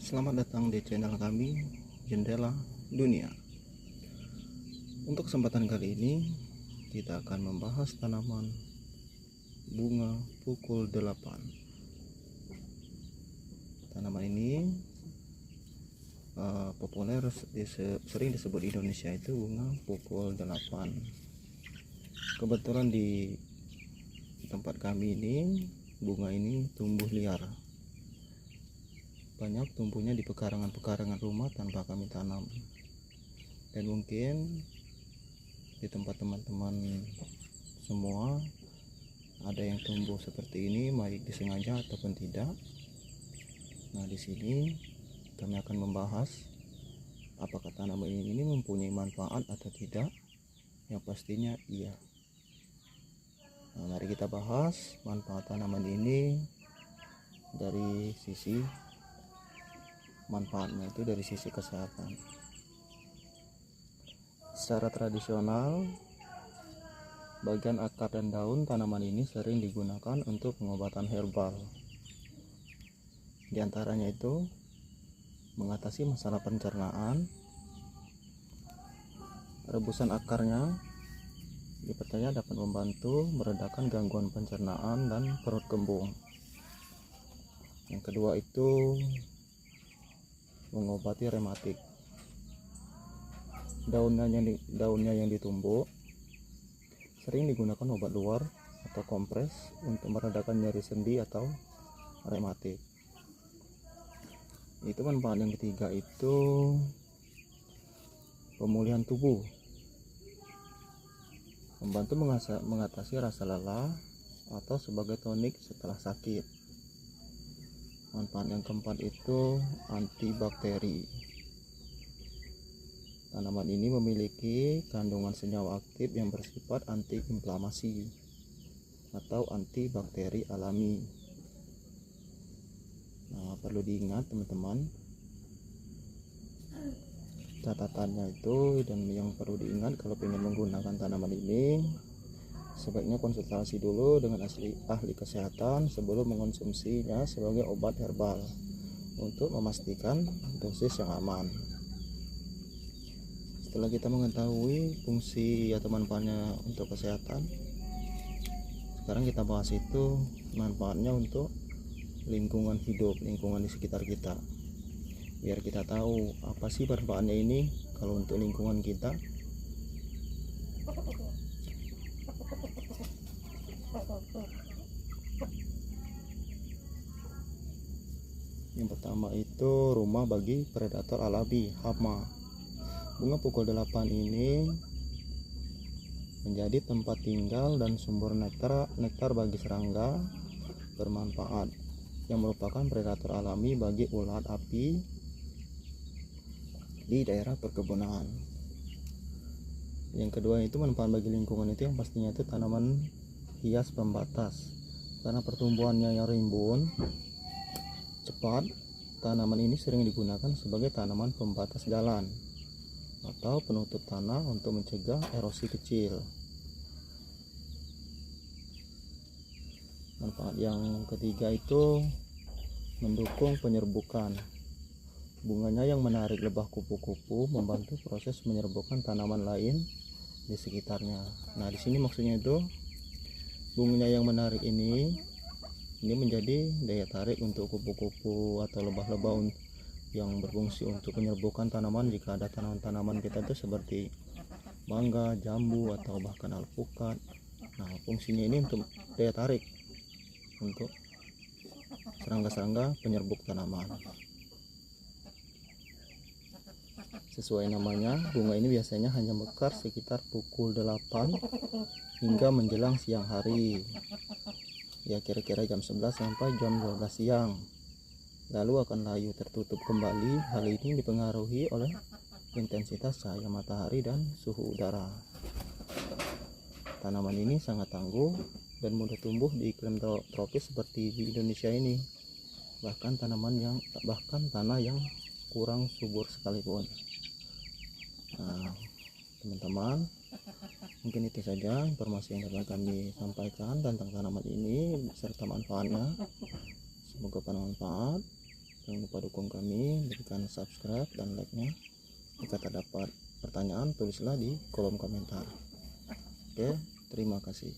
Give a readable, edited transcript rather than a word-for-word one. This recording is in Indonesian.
Selamat datang di channel kami, Jendela Dunia. Untuk kesempatan kali ini, kita akan membahas tanaman bunga pukul 8. Tanaman ini populer, sering disebut di Indonesia itu bunga pukul 8. Kebetulan di tempat kami ini, bunga ini tumbuh liar. Banyak tumbuhnya di pekarangan rumah tanpa kami tanam, dan mungkin di tempat teman-teman semua ada yang tumbuh seperti ini, baik disengaja ataupun tidak. Nah, di sini kami akan membahas apakah tanaman ini mempunyai manfaat atau tidak. Yang pastinya iya. Nah, mari kita bahas manfaat tanaman ini dari sisi manfaatnya itu dari sisi kesehatan. Secara tradisional, bagian akar dan daun tanaman ini sering digunakan untuk pengobatan herbal. Di antaranya itu mengatasi masalah pencernaan. Rebusan akarnya dipercaya dapat membantu meredakan gangguan pencernaan dan perut kembung. Yang kedua itu mengobati rematik. Daunnya yang ditumbuk sering digunakan obat luar atau kompres untuk meredakan nyeri sendi atau rematik. Itu manfaat yang ketiga itu pemulihan tubuh, membantu mengatasi rasa lelah atau sebagai tonik setelah sakit. Manfaat yang keempat itu antibakteri. Tanaman ini memiliki kandungan senyawa aktif yang bersifat antiinflamasi atau antibakteri alami. Nah, perlu diingat teman-teman, catatannya itu, dan yang perlu diingat kalau ingin menggunakan tanaman ini, sebaiknya konsultasi dulu dengan ahli kesehatan sebelum mengonsumsinya sebagai obat herbal untuk memastikan dosis yang aman. Setelah kita mengetahui fungsi atau manfaatnya untuk kesehatan, sekarang kita bahas itu manfaatnya untuk lingkungan hidup, lingkungan di sekitar kita. Biar kita tahu apa sih manfaatnya ini kalau untuk lingkungan kita. Yang pertama itu rumah bagi predator alami, hama. Bunga pukul 8 ini menjadi tempat tinggal dan sumber nektar bagi serangga bermanfaat yang merupakan predator alami bagi ulat api di daerah perkebunan. Yang kedua itu manfaat bagi lingkungan itu yang pastinya itu tanaman hias pembatas. Karena pertumbuhannya yang rimbun cepat, tanaman ini sering digunakan sebagai tanaman pembatas jalan atau penutup tanah untuk mencegah erosi kecil. Manfaat yang ketiga itu mendukung penyerbukan. Bunganya yang menarik lebah kupu-kupu membantu proses menyerbukan tanaman lain di sekitarnya. Nah, di sini maksudnya itu bunganya yang menarik ini menjadi daya tarik untuk kupu-kupu atau lebah-lebah yang berfungsi untuk menyerbukan tanaman jika ada tanaman-tanaman kita itu seperti mangga, jambu, atau bahkan alpukat. Nah, fungsinya ini untuk daya tarik untuk serangga-serangga penyerbuk tanaman. Sesuai namanya, bunga ini biasanya hanya mekar sekitar pukul 8 hingga menjelang siang hari. Ya, kira-kira jam 11 sampai jam 12 siang. Lalu akan layu tertutup kembali. Hal ini dipengaruhi oleh intensitas cahaya matahari dan suhu udara. Tanaman ini sangat tangguh dan mudah tumbuh di iklim tropis seperti di Indonesia ini. Bahkan tanah yang kurang subur sekalipun. Nah, teman-teman, mungkin itu saja informasi yang dapat kami sampaikan tentang tanaman ini serta manfaatnya. Semoga bermanfaat. Jangan lupa dukung kami, berikan subscribe dan like-nya. Jika terdapat pertanyaan, tulislah di kolom komentar. Oke, terima kasih.